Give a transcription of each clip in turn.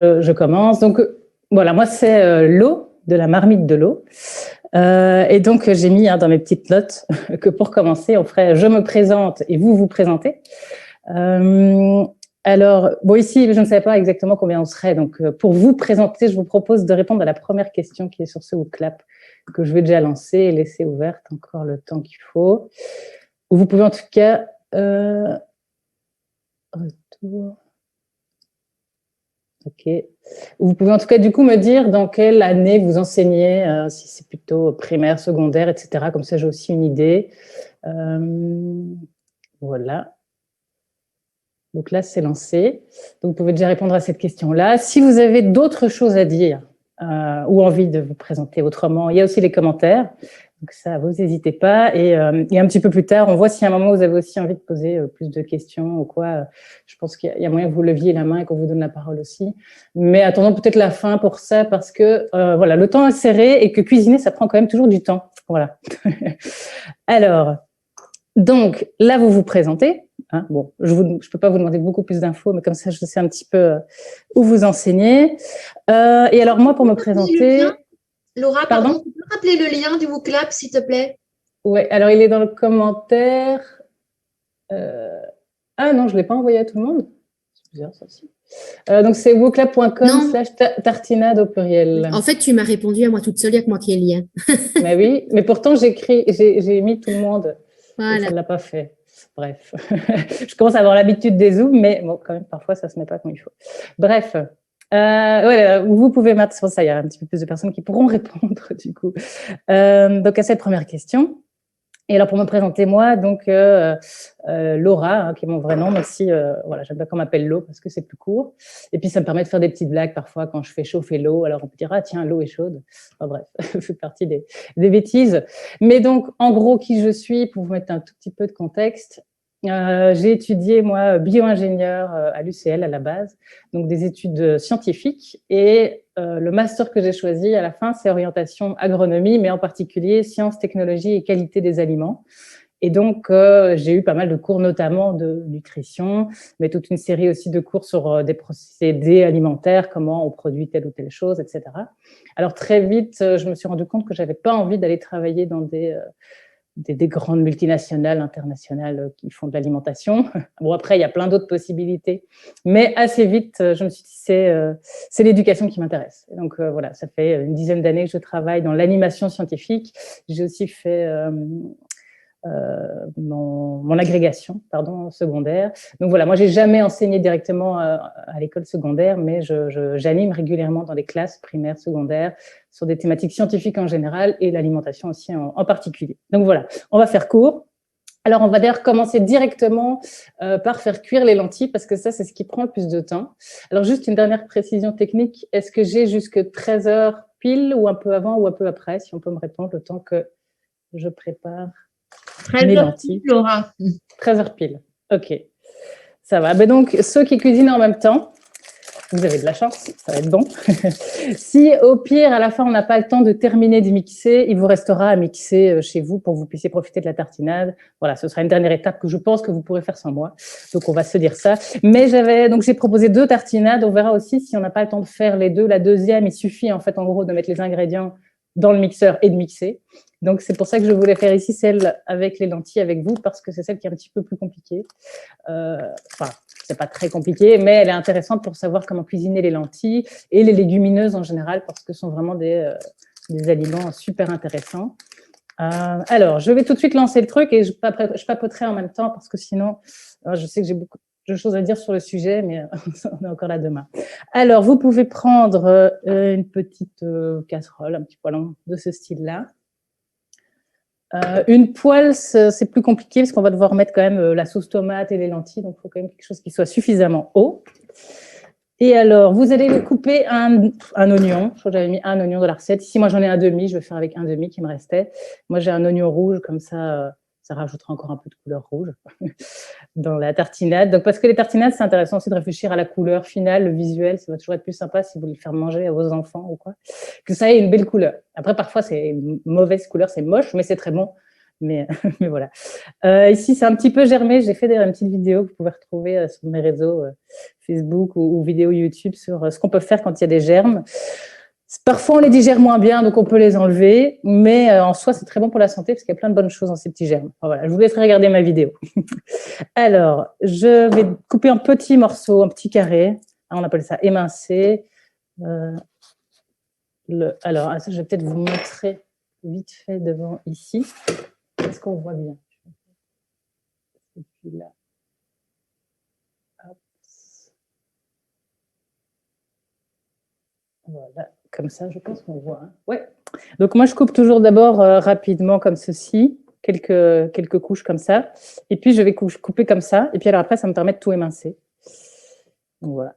Je commence. Donc, voilà, moi, c'est l'eau, de la marmite de l'eau. Et donc, j'ai mis dans mes petites notes que pour commencer, on ferait « je me présente » et vous vous présentez. Alors, bon, ici, je ne savais pas exactement combien on serait. Donc, pour vous présenter, je vous propose de répondre à la première question qui est sur ce WooClap, que je vais déjà lancer et laisser ouverte encore le temps qu'il faut. Vous pouvez en tout cas... retour... Ok. Vous pouvez en tout cas du coup me dire dans quelle année vous enseignez, si c'est plutôt primaire, secondaire, etc. Comme ça, j'ai aussi une idée. Voilà. Donc là, c'est lancé. Donc vous pouvez déjà répondre à cette question-là. Si vous avez d'autres choses à dire ou envie de vous présenter autrement, il y a aussi les commentaires. Donc ça, vous n'hésitez pas. Et un petit peu plus tard, on voit si à un moment vous avez aussi envie de poser plus de questions ou quoi. Je pense qu'il y a moyen que vous leviez la main et qu'on vous donne la parole aussi. Mais attendons peut-être la fin pour ça parce que voilà, le temps est serré et que cuisiner, ça prend quand même toujours du temps. Voilà. Alors, donc là, vous vous présentez. Hein, bon, je ne peux pas vous demander beaucoup plus d'infos, mais comme ça, je sais un petit peu où vous enseignez. Et alors, moi, pour me présenter... Laura, pardon, tu peux rappeler le lien du WooClap, s'il te plaît? Oui, alors il est dans le commentaire. Ah non, je ne l'ai pas envoyé à tout le monde. C'est bizarre, ça aussi. Donc, c'est wooclap.com/tartinade au pluriel. En fait, tu m'as répondu à moi toute seule, il n'y a que moi qui ai le lien. Mais oui, mais pourtant, j'ai mis tout le monde. Voilà. Et ça ne l'a pas fait. Bref, je commence à avoir l'habitude des Zooms, mais bon, quand même, parfois, ça ne se met pas comme il faut. Bref, ouais, vous pouvez mettre, c'est pour ça, il y a un petit peu plus de personnes qui pourront répondre, du coup. Donc, à cette première question. Et alors, pour me présenter, moi, donc, Laura, qui est mon vrai nom, mais si, voilà, j'aime bien qu'on m'appelle Lo parce que c'est plus court. Et puis, ça me permet de faire des petites blagues parfois quand je fais chauffer l'eau. Alors, on peut dire, ah, tiens, l'eau est chaude. Enfin, bref, ça fait partie des bêtises. Mais donc, en gros, qui je suis, pour vous mettre un tout petit peu de contexte, j'ai étudié, moi, bio-ingénieur à l'UCL à la base, donc des études scientifiques. Et le master que j'ai choisi à la fin, c'est orientation agronomie, mais en particulier sciences, technologies et qualité des aliments. Et donc, j'ai eu pas mal de cours, notamment de nutrition, mais toute une série aussi de cours sur des procédés alimentaires, comment on produit telle ou telle chose, etc. Alors, très vite, je me suis rendu compte que je n'avais pas envie d'aller travailler dans des grandes multinationales, internationales qui font de l'alimentation. Bon, après, il y a plein d'autres possibilités. Mais assez vite, je me suis dit, c'est l'éducation qui m'intéresse. Donc, voilà, ça fait une dizaine d'années que je travaille dans l'animation scientifique. J'ai aussi fait mon agrégation secondaire. Donc voilà, moi, j'ai jamais enseigné directement à l'école secondaire, mais j'anime régulièrement dans les classes primaires, secondaires, sur des thématiques scientifiques en général et l'alimentation aussi en particulier. Donc voilà, on va faire court. Alors, on va d'ailleurs commencer directement par faire cuire les lentilles parce que ça, c'est ce qui prend le plus de temps. Alors, juste une dernière précision technique. Est-ce que j'ai jusque 13 heures pile ou un peu avant ou un peu après, si on peut me répondre, le temps que je prépare 13 heures pile, Laura. 13 heures pile. OK. Ça va. Ben donc, ceux qui cuisinent en même temps, vous avez de la chance, ça va être bon. Si au pire, à la fin, on n'a pas le temps de terminer de mixer, il vous restera à mixer chez vous pour que vous puissiez profiter de la tartinade. Voilà, ce sera une dernière étape que je pense que vous pourrez faire sans moi. Donc, on va se dire ça. Mais j'ai proposé 2 tartinades. On verra aussi si on n'a pas le temps de faire les 2. La deuxième, il suffit en fait, en gros, de mettre les ingrédients dans le mixeur et de mixer. Donc, c'est pour ça que je voulais faire ici celle avec les lentilles avec vous, parce que c'est celle qui est un petit peu plus compliquée. Enfin, c'est pas très compliqué, mais elle est intéressante pour savoir comment cuisiner les lentilles et les légumineuses en général, parce que ce sont vraiment des aliments super intéressants. Alors, je vais tout de suite lancer le truc et je papoterai en même temps, parce que sinon, je sais que j'ai beaucoup de choses à dire sur le sujet, mais on est encore là demain. Alors, vous pouvez prendre une petite casserole, un petit poêlon de ce style-là. Une poêle, c'est plus compliqué parce qu'on va devoir mettre quand même la sauce tomate et les lentilles, donc il faut quand même quelque chose qui soit suffisamment haut. Et alors, vous allez couper un oignon. Je crois que j'avais mis un oignon dans la recette. Ici, moi, j'en ai un demi. Je vais faire avec un demi qui me restait. Moi, j'ai un oignon rouge, comme ça, ça rajoutera encore un peu de couleur rouge dans la tartinade. Donc, parce que les tartinades, c'est intéressant aussi de réfléchir à la couleur finale, le visuel. Ça va toujours être plus sympa si vous voulez le faire manger à vos enfants ou quoi. Que ça ait une belle couleur. Après, parfois, c'est une mauvaise couleur, c'est moche, mais c'est très bon. Mais voilà. Ici, c'est un petit peu germé. J'ai fait une petite vidéo que vous pouvez retrouver sur mes réseaux Facebook ou vidéos YouTube sur ce qu'on peut faire quand il y a des germes. Parfois, on les digère moins bien, donc on peut les enlever, mais en soi, c'est très bon pour la santé parce qu'il y a plein de bonnes choses dans ces petits germes. Enfin, voilà, je vous laisserai regarder ma vidéo. Alors, je vais couper en petits morceaux, en petits carrés. On appelle ça émincer. Alors, ça, je vais peut-être vous montrer vite fait devant ici. Est-ce qu'on voit bien? Et puis là. Hop. Voilà, comme ça, je pense qu'on voit. Hein. Ouais. Donc, moi, je coupe toujours d'abord rapidement comme ceci, quelques couches comme ça. Et puis, je vais couper comme ça. Et puis, alors après, ça me permet de tout émincer. Donc, voilà.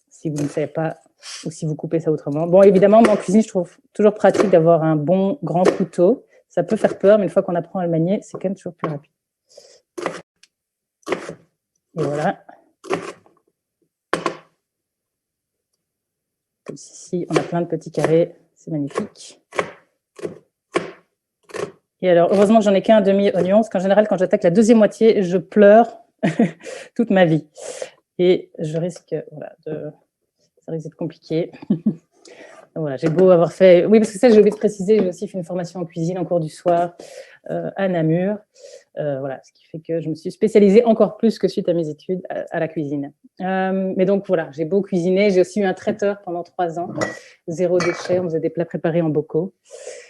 Si vous ne savez pas, ou si vous coupez ça autrement. Bon, évidemment, moi, en cuisine, je trouve toujours pratique d'avoir un bon grand couteau. Ça peut faire peur, mais une fois qu'on apprend à le manier, c'est quand même toujours plus rapide. Et voilà. Comme ici, on a plein de petits carrés. C'est magnifique. Et alors, heureusement que j'en ai qu'un demi-oignon, parce qu'en général, quand j'attaque la deuxième moitié, je pleure toute ma vie. Et je risque, voilà, ça risque d'être compliqué. Voilà, j'ai beau avoir fait... Oui, parce que ça, j'ai oublié de préciser, j'ai aussi fait une formation en cuisine en cours du soir à Namur. Voilà, ce qui fait que je me suis spécialisée encore plus que suite à mes études à la cuisine. Mais donc, voilà, j'ai beau cuisiner. J'ai aussi eu un traiteur pendant 3 ans. 0 déchet, on faisait des plats préparés en bocaux.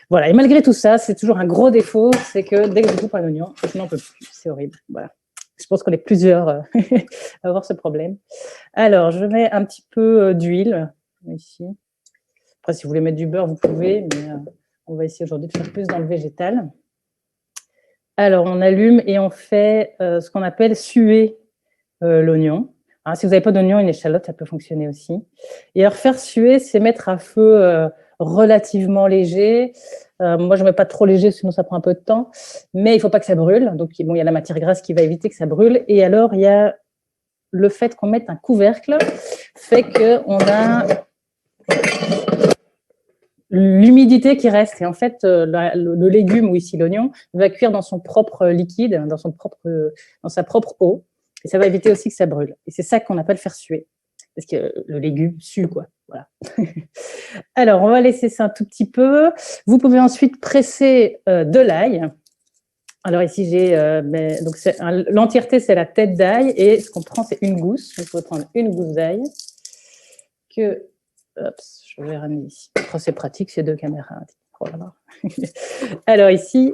Voilà, et malgré tout ça, c'est toujours un gros défaut, c'est que dès que je coupe un oignon, je n'en peux plus. C'est horrible, voilà. Je pense qu'on est plusieurs à avoir ce problème. Alors, je mets un petit peu d'huile ici. Après, si vous voulez mettre du beurre, vous pouvez, mais on va essayer aujourd'hui de faire plus dans le végétal. Alors, on allume et on fait ce qu'on appelle suer l'oignon. Hein, si vous n'avez pas d'oignon, une échalote, ça peut fonctionner aussi. Et alors, faire suer, c'est mettre à feu relativement léger. Moi, je ne mets pas trop léger, sinon ça prend un peu de temps. Mais il ne faut pas que ça brûle. Donc, bon, il y a la matière grasse qui va éviter que ça brûle. Et alors, il y a le fait qu'on mette un couvercle, fait qu'on a l'humidité qui reste. Et en fait, le légume, ou ici l'oignon, va cuire dans son propre liquide, dans sa propre eau. Et ça va éviter aussi que ça brûle. Et c'est ça qu'on appelle faire suer. Parce que le légume sue, quoi. Voilà. Alors, on va laisser ça un tout petit peu. Vous pouvez ensuite presser de l'ail. Alors ici, j'ai donc l'entièreté, c'est la tête d'ail. Et ce qu'on prend, c'est une gousse. Il faut prendre une gousse d'ail que... Hop, je vais ramener ici. Oh, c'est pratique, c'est 2 caméras. Voilà. Alors ici,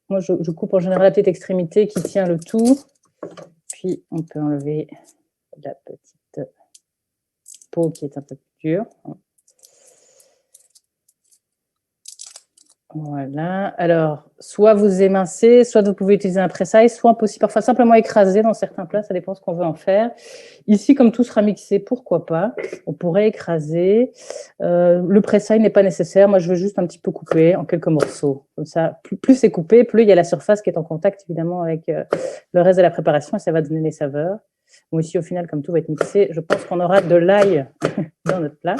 moi, je coupe en général la petite extrémité qui tient le tout. Puis, on peut enlever la petite peau qui est un peu plus dure. Voilà. Alors, soit vous émincez, soit vous pouvez utiliser un pressail, soit on peut aussi parfois simplement écraser dans certains plats, ça dépend ce qu'on veut en faire. Ici, comme tout sera mixé, pourquoi pas, on pourrait écraser. Le pressail n'est pas nécessaire. Moi, je veux juste un petit peu couper en quelques morceaux. Comme ça, plus c'est coupé, plus il y a la surface qui est en contact, évidemment, avec le reste de la préparation et ça va donner des saveurs. Bon, ici, au final, comme tout va être mixé, je pense qu'on aura de l'ail dans notre plat.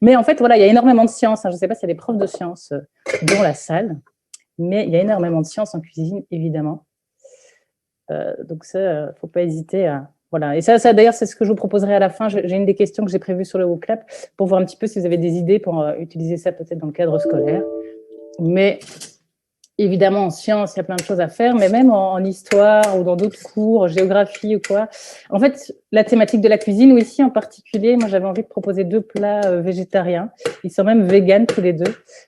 Mais en fait, voilà, il y a énormément de science. Hein. Je ne sais pas s'il y a des profs de sciences dans la salle, mais il y a énormément de science en cuisine, évidemment. Donc ça, il ne faut pas hésiter à... Voilà. Et ça d'ailleurs, c'est ce que je vous proposerai à la fin. J'ai une des questions que j'ai prévues sur le WooClap pour voir un petit peu si vous avez des idées pour utiliser ça peut-être dans le cadre scolaire. Mais... évidemment, en sciences, il y a plein de choses à faire, mais même en histoire ou dans d'autres cours, géographie ou quoi. En fait, la thématique de la cuisine, ou ici en particulier, moi, j'avais envie de proposer 2 plats végétariens. Ils sont même véganes tous les 2,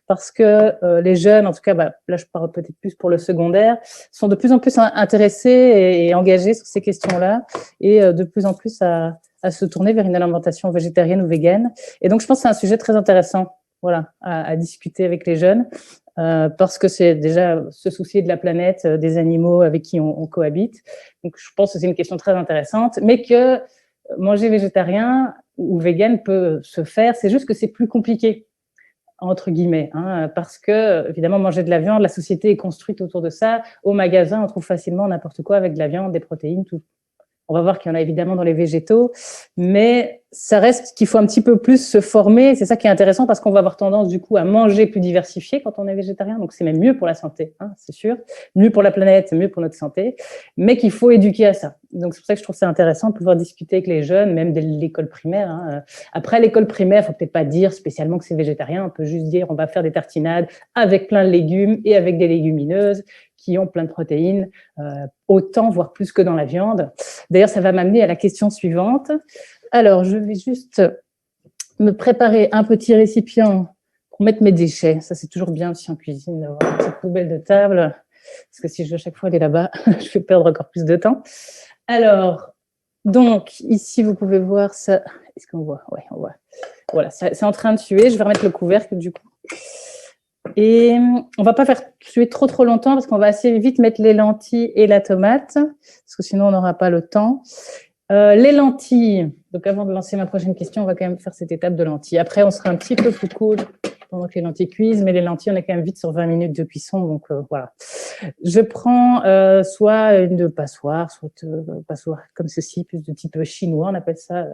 parce que les jeunes, en tout cas, là, je parle peut-être plus pour le secondaire, sont de plus en plus intéressés et engagés sur ces questions-là, et de plus en plus à se tourner vers une alimentation végétarienne ou végane. Et donc, je pense que c'est un sujet très intéressant, voilà, à discuter avec les jeunes. Parce que c'est déjà se soucier de la planète, des animaux avec qui on cohabite. Donc, je pense que c'est une question très intéressante, mais que manger végétarien ou vegan peut se faire, c'est juste que c'est plus compliqué, entre guillemets, hein, parce que, évidemment, manger de la viande, la société est construite autour de ça. Au magasin, on trouve facilement n'importe quoi avec de la viande, des protéines, tout. On va voir qu'il y en a évidemment dans les végétaux, mais ça reste qu'il faut un petit peu plus se former. C'est ça qui est intéressant parce qu'on va avoir tendance du coup à manger plus diversifié quand on est végétarien. Donc c'est même mieux pour la santé, hein, c'est sûr, mieux pour la planète, mieux pour notre santé, mais qu'il faut éduquer à ça. Donc c'est pour ça que je trouve ça intéressant de pouvoir discuter avec les jeunes, même dès l'école primaire. Hein. Après l'école primaire, il faut peut-être pas dire spécialement que c'est végétarien. On peut juste dire on va faire des tartinades avec plein de légumes et avec des légumineuses qui ont plein de protéines, autant, voire plus que dans la viande. D'ailleurs, ça va m'amener à la question suivante. Alors, je vais juste me préparer un petit récipient pour mettre mes déchets. Ça, c'est toujours bien aussi en cuisine d'avoir une petite poubelle de table, parce que si je veux à chaque fois aller là-bas, je vais perdre encore plus de temps. Alors, donc, ici, vous pouvez voir ça. Est-ce qu'on voit? Oui, on voit. Voilà, c'est en train de suer. Je vais remettre le couvercle, du coup. Et on va pas faire cuire trop longtemps parce qu'on va assez vite mettre les lentilles et la tomate parce que sinon on n'aura pas le temps. Les lentilles, donc avant de lancer ma prochaine question, on va quand même faire cette étape de lentilles. Après, on sera un petit peu plus cool pendant que les lentilles cuisent, mais les lentilles, on est quand même vite sur 20 minutes de cuisson, donc voilà. Je prends soit une passoire, soit passoire comme ceci, plus de type chinois, on appelle ça.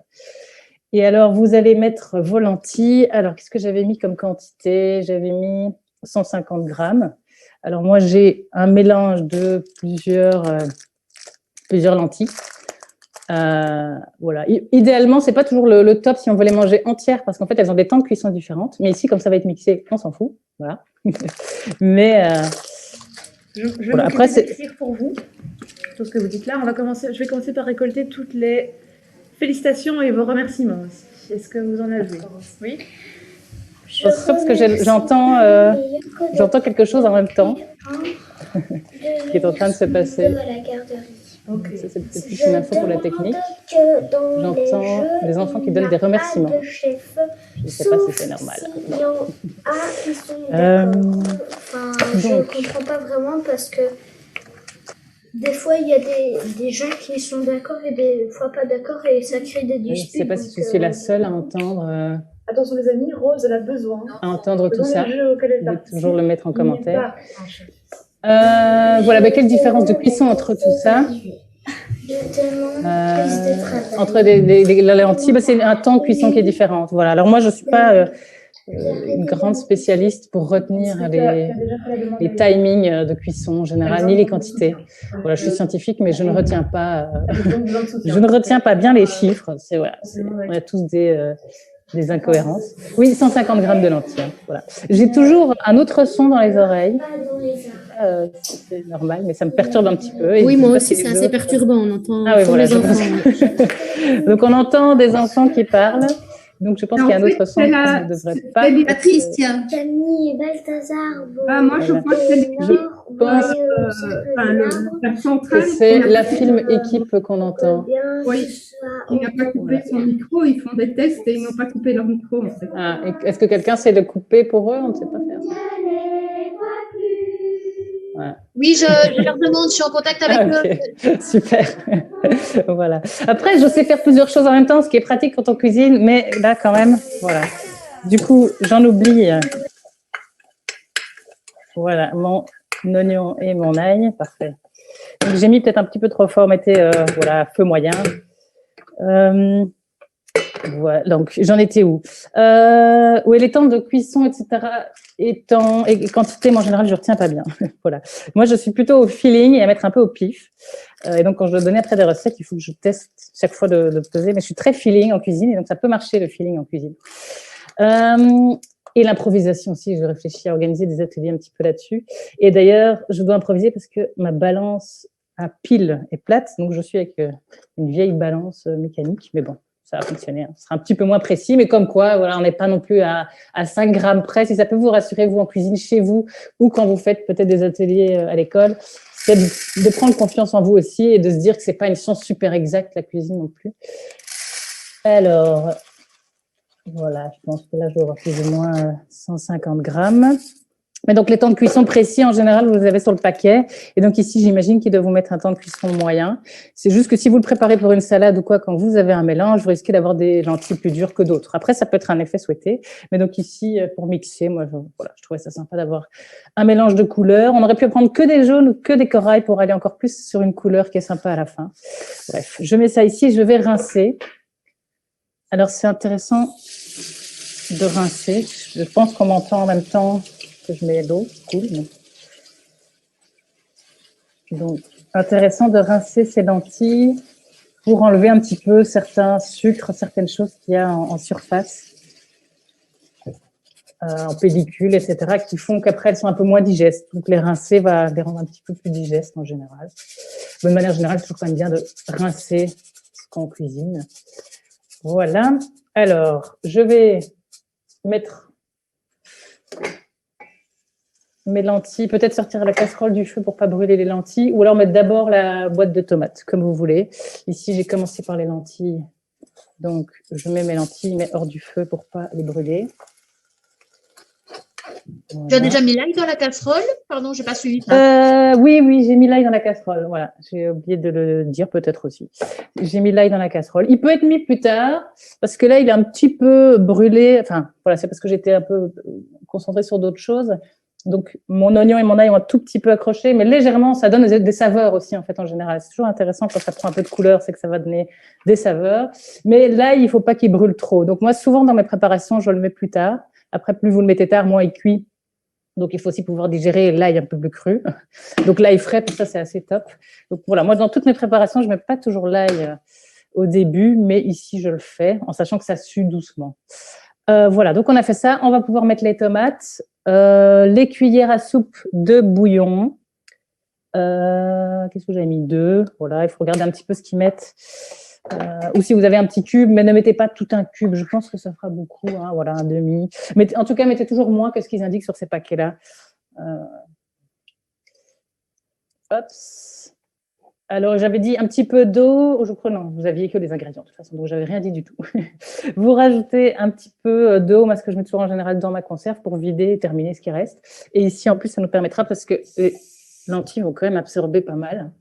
Et alors, vous allez mettre vos lentilles. Alors, qu'est-ce que j'avais mis comme quantité? J'avais mis 150 grammes. Alors, moi, j'ai un mélange de plusieurs lentilles. Voilà. Idéalement, c'est pas toujours le top si on veut les manger entières parce qu'en fait, elles ont des temps de cuisson différentes. Mais ici, comme ça va être mixé, on s'en fout. Voilà. Mais je voilà. Après, c'est pour vous. Tout ce que vous dites là, je vais commencer par récolter toutes les félicitations et vos remerciements aussi. Est-ce que vous en avez? Oui. Parce que j'entends quelque chose en même temps qui est en train de se passer. Okay. Ça, c'est peut-être plus une info pour la technique. J'entends des enfants qui donnent des remerciements. Je ne sais pas si c'est normal. Je ne comprends pas vraiment parce que des fois, il y a des gens qui sont d'accord et des fois pas d'accord et ça crée des disputes. Je ne sais pas si je suis la seule à entendre. Attention les amis, Rose, elle a besoin. À entendre tout ça. Vous pouvez toujours le mettre en commentaire. Voilà, quelle différence de cuisson entre tout ça? Entre les lentilles, c'est un temps de cuisson qui est différent. Voilà. Alors moi, je ne suis pas une grande spécialiste pour retenir les timings de cuisson en général, ni les quantités. Voilà, je suis scientifique, mais je ne retiens pas, bien les chiffres. On a tous des incohérences. Oui, 150 grammes de lentilles. Hein, voilà. J'ai toujours un autre son dans les oreilles. C'est normal, mais ça me perturbe un petit peu. Et oui, moi aussi, c'est assez perturbant. On entend les enfants. Donc, on entend des enfants qui parlent. Donc, je pense qu'il y a un autre son qui ne devrait pas. C'est Patricia. Camille et Balthazar. Moi, je crois que c'est c'est la film équipe qu'on entend. Oui. Il n'a pas coupé son micro, ils font des tests et ils n'ont pas coupé leur micro. En fait. Est-ce que quelqu'un sait de couper pour eux? On ne sait pas faire ça. Ouais. Oui, je leur demande, je suis en contact avec eux. Super. Voilà. Après, je sais faire plusieurs choses en même temps, ce qui est pratique quand on cuisine, mais là, quand même, voilà. Du coup, j'en oublie. Voilà, mon oignon et mon ail. Parfait. Donc, j'ai mis peut-être un petit peu trop fort, mettez voilà, feu moyen. Voilà, donc j'en étais où? Oui, les temps de cuisson, etc. Et quantité, moi en général, je retiens pas bien. Voilà. Moi, je suis plutôt au feeling et à mettre un peu au pif. Et donc, quand je dois donner après des recettes, il faut que je teste chaque fois de peser. Mais je suis très feeling en cuisine et donc ça peut marcher le feeling en cuisine. Et l'improvisation aussi, je réfléchis à organiser des ateliers un petit peu là-dessus. Et d'ailleurs, je dois improviser parce que ma balance à pile est plate, donc je suis avec une vieille balance mécanique, mais bon. Ça va fonctionner. Ce sera un petit peu moins précis, mais comme quoi, voilà, on n'est pas non plus à 5 grammes près. Si ça peut vous rassurer, vous, en cuisine chez vous, ou quand vous faites peut-être des ateliers à l'école, c'est de prendre confiance en vous aussi et de se dire que c'est pas une science super exacte, la cuisine non plus. Alors, voilà, je pense que là, je vais avoir plus ou moins 150 grammes. Mais donc, les temps de cuisson précis, en général, vous les avez sur le paquet. Et donc, ici, j'imagine qu'ils doivent vous mettre un temps de cuisson moyen. C'est juste que si vous le préparez pour une salade ou quoi, quand vous avez un mélange, vous risquez d'avoir des lentilles plus dures que d'autres. Après, ça peut être un effet souhaité. Mais donc, ici, pour mixer, moi, je trouvais ça sympa d'avoir un mélange de couleurs. On aurait pu prendre que des jaunes ou que des corails pour aller encore plus sur une couleur qui est sympa à la fin. Bref, je mets ça ici, je vais rincer. Alors, c'est intéressant de rincer. Je pense qu'on m'entend en même temps que je mets l'eau, cool. Donc, intéressant de rincer ces lentilles pour enlever un petit peu certains sucres, certaines choses qu'il y a en surface, en pellicule, etc., qui font qu'après, elles sont un peu moins digestes. Donc, les rincer va les rendre un petit peu plus digestes en général. De manière générale, c'est toujours quand même bien de rincer ce qu'on cuisine. Voilà. Alors, je vais mettre mes lentilles, peut-être sortir la casserole du feu pour pas brûler les lentilles, ou alors mettre d'abord la boîte de tomates, comme vous voulez. Ici, j'ai commencé par les lentilles, donc je mets mes lentilles, mais hors du feu pour pas les brûler. Voilà. Tu as déjà mis l'ail dans la casserole? Pardon, j'ai pas suivi ça. Oui, j'ai mis l'ail dans la casserole. Voilà, j'ai oublié de le dire peut-être aussi. J'ai mis l'ail dans la casserole. Il peut être mis plus tard parce que là, il est un petit peu brûlé. Enfin, voilà, c'est parce que j'étais un peu concentrée sur d'autres choses. Donc, mon oignon et mon ail ont un tout petit peu accroché, mais légèrement, ça donne des saveurs aussi, en fait, en général. C'est toujours intéressant quand ça prend un peu de couleur, c'est que ça va donner des saveurs. Mais l'ail, il faut pas qu'il brûle trop. Donc, moi, souvent, dans mes préparations, je le mets plus tard. Après, plus vous le mettez tard, moins il cuit. Donc, il faut aussi pouvoir digérer l'ail un peu plus cru. Donc, l'ail frais, pour ça, c'est assez top. Donc, voilà, moi, dans toutes mes préparations, je ne mets pas toujours l'ail au début, mais ici, je le fais, en sachant que ça sue doucement. Voilà, donc on a fait ça. On va pouvoir mettre les tomates, les cuillères à soupe de bouillon. Qu'est-ce que j'avais mis? 2. Voilà, il faut regarder un petit peu ce qu'ils mettent. Ou si vous avez un petit cube, mais ne mettez pas tout un cube. Je pense que ça fera beaucoup. Hein, voilà, un demi. Mais en tout cas, mettez toujours moins que ce qu'ils indiquent sur ces paquets-là. Hop. Alors, j'avais dit un petit peu d'eau. Je crois non, vous aviez que les ingrédients de toute façon, donc j'avais rien dit du tout. Vous rajoutez un petit peu d'eau, moi ce que je mets toujours en général dans ma conserve pour vider et terminer ce qui reste. Et ici, en plus, ça nous permettra, parce que les lentilles vont quand même absorber pas mal,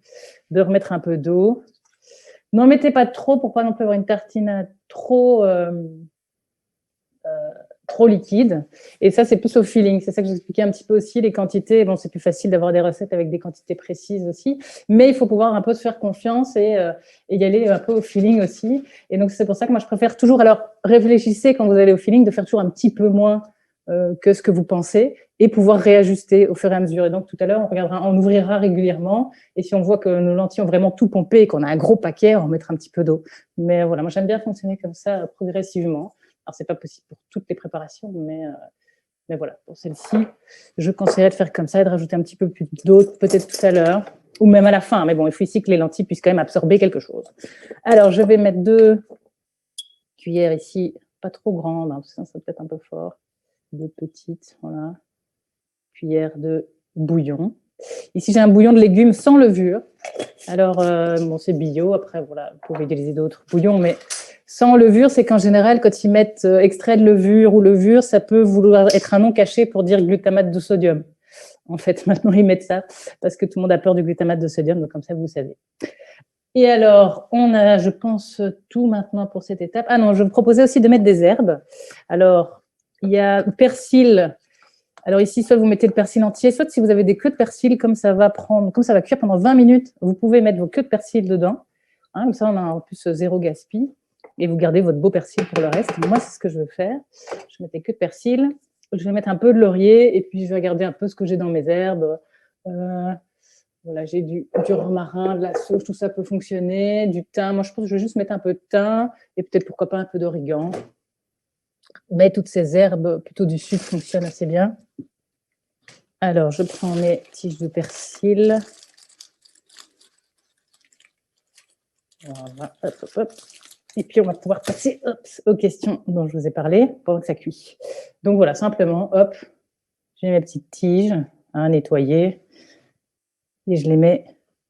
de remettre un peu d'eau. N'en mettez pas trop pour pas non plus avoir une tartine trop liquide. Et ça, c'est plus au feeling. C'est ça que j'expliquais un petit peu aussi, les quantités. Bon, c'est plus facile d'avoir des recettes avec des quantités précises aussi, mais il faut pouvoir un peu se faire confiance et y aller un peu au feeling aussi. Et donc, c'est pour ça que moi, je préfère toujours, alors, réfléchissez quand vous allez au feeling, de faire toujours un petit peu moins que ce que vous pensez et pouvoir réajuster au fur et à mesure. Et donc, tout à l'heure, on ouvrira régulièrement. Et si on voit que nos lentilles ont vraiment tout pompé et qu'on a un gros paquet, on mettra un petit peu d'eau. Mais voilà, moi, j'aime bien fonctionner comme ça progressivement. Alors, c'est pas possible pour toutes les préparations, mais voilà, pour celle-ci, je conseillerais de faire comme ça et de rajouter un petit peu plus d'eau, peut-être tout à l'heure, ou même à la fin. Mais bon, il faut ici que les lentilles puissent quand même absorber quelque chose. Alors, je vais mettre 2 cuillères ici, pas trop grandes, hein, ça peut être un peu fort. 2 petites, voilà, cuillères de bouillon. Ici, j'ai un bouillon de légumes sans levure. Alors, bon, c'est bio. Après, voilà, vous pouvez utiliser d'autres bouillons, mais sans levure, c'est qu'en général, quand ils mettent extrait de levure ou levure, ça peut vouloir être un nom caché pour dire glutamate de sodium. En fait, maintenant, ils mettent ça parce que tout le monde a peur du glutamate de sodium, donc comme ça, vous savez. Et alors, on a, je pense, tout maintenant pour cette étape. Ah non, je me proposais aussi de mettre des herbes. Alors, il y a persil. Alors ici, soit vous mettez le persil entier, soit si vous avez des queues de persil, comme ça va cuire pendant 20 minutes, vous pouvez mettre vos queues de persil dedans. Hein, comme ça, on a en plus 0 gaspille. Et vous gardez votre beau persil pour le reste. Moi, c'est ce que je veux faire. Je mettais que de persil. Je vais mettre un peu de laurier et puis je vais regarder un peu ce que j'ai dans mes herbes. Voilà, j'ai du romarin, de la sauge, tout ça peut fonctionner. Du thym. Moi, je pense que je vais juste mettre un peu de thym et peut-être, pourquoi pas, un peu d'origan. Mais toutes ces herbes, plutôt du sud, fonctionnent assez bien. Alors, je prends mes tiges de persil. Voilà, hop, hop, hop. Et puis, on va pouvoir passer aux questions dont je vous ai parlé pendant que ça cuit. Donc, voilà, simplement, hop, j'ai mes petites tiges à nettoyer et je les mets,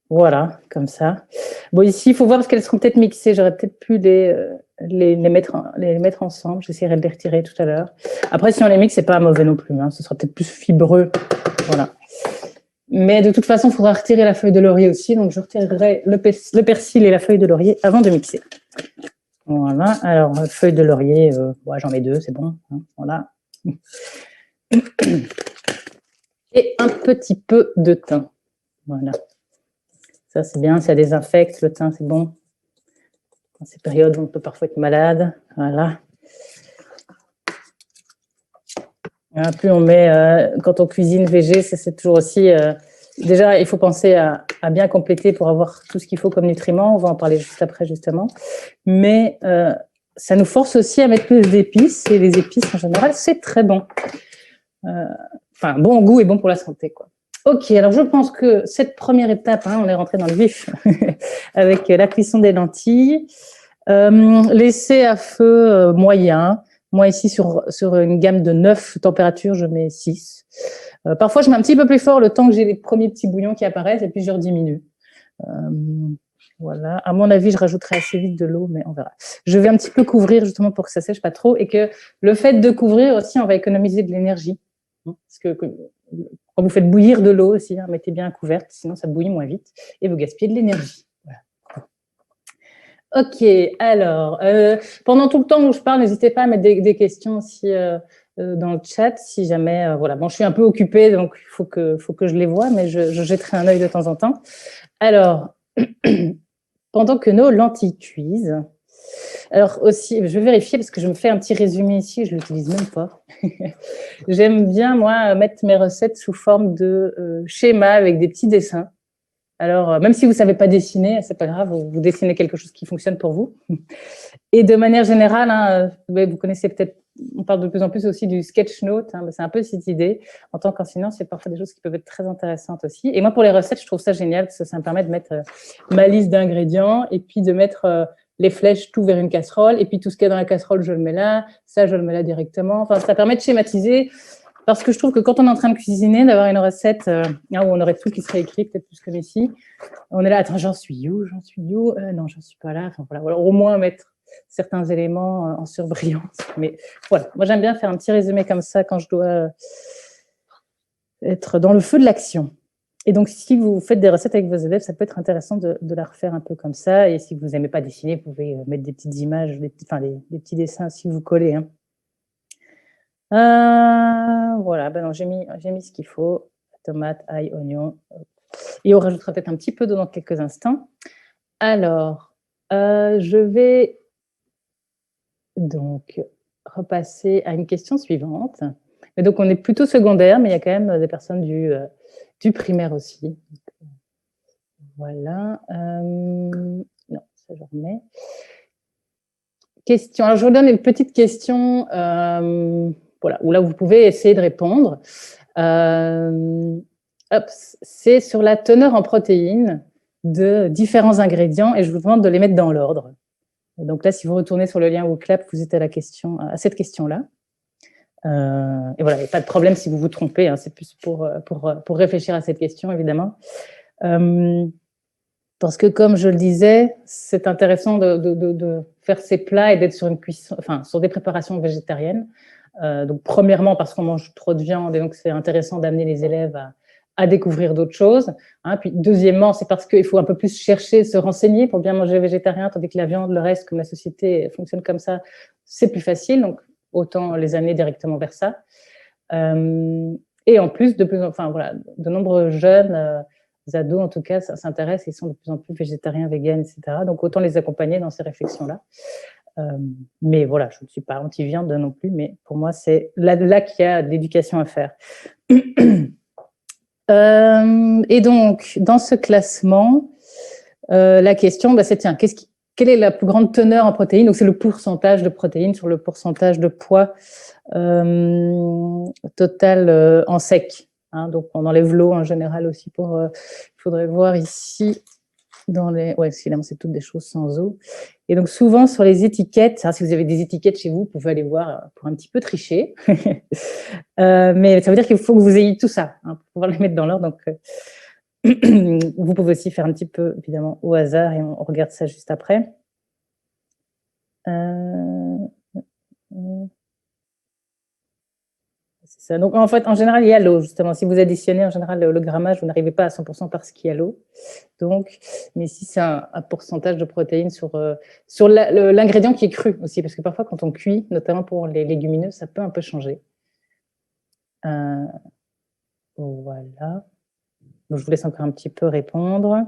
voilà, comme ça. Bon, ici, il faut voir parce qu'elles seront peut-être mixées. J'aurais peut-être pu les mettre ensemble. J'essaierai de les retirer tout à l'heure. Après, si on les mixe, c'est pas mauvais non plus. Hein. Ce sera peut-être plus fibreux. Voilà. Mais de toute façon, il faudra retirer la feuille de laurier aussi. Donc, je retirerai le persil et la feuille de laurier avant de mixer. Voilà. Alors, feuille de laurier, j'en mets 2, c'est bon. Hein. Voilà. Et un petit peu de thym. Voilà. Ça, c'est bien. Ça désinfecte. Le thym, c'est bon. Dans ces périodes où on peut parfois être malade. Voilà. Plus on met, quand on cuisine végé, c'est toujours aussi... déjà, il faut penser à bien compléter pour avoir tout ce qu'il faut comme nutriments. On va en parler juste après, justement. Mais ça nous force aussi à mettre plus d'épices. Et les épices, en général, c'est très bon. Enfin, bon au goût et bon pour la santé, quoi. Ok, alors je pense que cette première étape, hein, on est rentré dans le vif avec la cuisson des lentilles. Laisser à feu moyen. Moi, ici, sur une gamme de 9 températures, je mets 6. Parfois, je mets un petit peu plus fort le temps que j'ai les premiers petits bouillons qui apparaissent et puis je rediminue. Voilà. À mon avis, je rajouterai assez vite de l'eau, mais on verra. Je vais un petit peu couvrir justement pour que ça sèche pas trop et que le fait de couvrir aussi, on va économiser de l'énergie. Parce que quand vous faites bouillir de l'eau aussi, hein, mettez bien couverte, sinon ça bouillit moins vite et vous gaspillez de l'énergie. Ok, alors, pendant tout le temps où je parle, n'hésitez pas à mettre des questions aussi dans le chat, si jamais, voilà. Bon, je suis un peu occupée, donc il faut que je les voie, mais je jetterai un œil de temps en temps. Alors, pendant que nos lentilles cuisent, alors aussi, je vais vérifier parce que je me fais un petit résumé ici, je ne l'utilise même pas. J'aime bien, moi, mettre mes recettes sous forme de schéma avec des petits dessins. Alors, même si vous ne savez pas dessiner, ce n'est pas grave, vous dessinez quelque chose qui fonctionne pour vous. Et de manière générale, hein, vous connaissez peut-être, on parle de plus en plus aussi du sketch note, hein, c'est un peu cette idée. En tant qu'enseignant, c'est parfois des choses qui peuvent être très intéressantes aussi. Et moi, pour les recettes, je trouve ça génial parce que ça me permet de mettre ma liste d'ingrédients et puis de mettre les flèches tout vers une casserole. Et puis tout ce qu'il y a dans la casserole, je le mets là. Ça, je le mets là directement. Enfin, ça permet de schématiser. Parce que je trouve que quand on est en train de cuisiner, d'avoir une recette où on aurait tout qui serait écrit, peut-être plus comme ici, on est là, attends, j'en suis où non, j'en suis pas là. Enfin, voilà, au moins mettre certains éléments en surbrillance. Mais voilà, moi j'aime bien faire un petit résumé comme ça quand je dois être dans le feu de l'action. Et donc, si vous faites des recettes avec vos élèves, ça peut être intéressant de la refaire un peu comme ça. Et si vous n'aimez pas dessiner, vous pouvez mettre des petites images, des petits dessins si vous collez, hein. Voilà, ben non, j'ai mis ce qu'il faut, tomate, ail, oignon, et on rajoutera peut-être un petit peu d'eau dans quelques instants. Alors, je vais donc repasser à une question suivante. Mais donc, on est plutôt secondaire, mais il y a quand même des personnes du primaire aussi. Voilà. Non, ça je remets. Question. Alors, je vous donne une petite question. Voilà, où là, vous pouvez essayer de répondre. C'est sur la teneur en protéines de différents ingrédients et je vous demande de les mettre dans l'ordre. Donc là, si vous retournez sur le lien WooClap, vous êtes à cette question-là. Et voilà, il n'y a pas de problème si vous vous trompez, hein, c'est plus pour réfléchir à cette question, évidemment. Parce que, comme je le disais, c'est intéressant de faire ces plats et d'être sur une cuisson, enfin, sur des préparations végétariennes. Donc, premièrement, parce qu'on mange trop de viande et donc c'est intéressant d'amener les élèves à découvrir d'autres choses. Hein. Puis, deuxièmement, c'est parce qu'il faut un peu plus chercher, se renseigner pour bien manger végétarien, tandis que la viande, le reste, comme la société fonctionne comme ça, c'est plus facile. Donc, autant les amener directement vers ça. Et en plus, de nombreux jeunes ados, en tout cas, s'intéressent et sont de plus en plus végétariens, véganes, etc. Donc, autant les accompagner dans ces réflexions-là. Mais voilà, je ne suis pas anti-viande non plus, mais pour moi, c'est là qu'il y a de l'éducation à faire. Et donc, dans ce classement, la question, c'est tiens, quelle est la plus grande teneur en protéines? Donc, c'est le pourcentage de protéines sur le pourcentage de poids total en sec. Hein, donc, on enlève l'eau en général aussi il faudrait voir ici finalement, c'est toutes des choses sans eau. Et donc, souvent, sur les étiquettes, si vous avez des étiquettes chez vous, vous pouvez aller voir pour un petit peu tricher. Mais ça veut dire qu'il faut que vous ayez tout ça, hein, pour pouvoir les mettre dans l'ordre. Donc, vous pouvez aussi faire un petit peu, évidemment, au hasard, et on regarde ça juste après. C'est ça. Donc, en fait, en général, il y a l'eau, justement. Si vous additionnez, en général, le grammage, vous n'arrivez pas à 100% parce qu'il y a l'eau. Donc, mais si c'est un pourcentage de protéines sur l'ingrédient qui est cru aussi, parce que parfois, quand on cuit, notamment pour les légumineuses, ça peut un peu changer. Voilà. Donc, je vous laisse encore un petit peu répondre.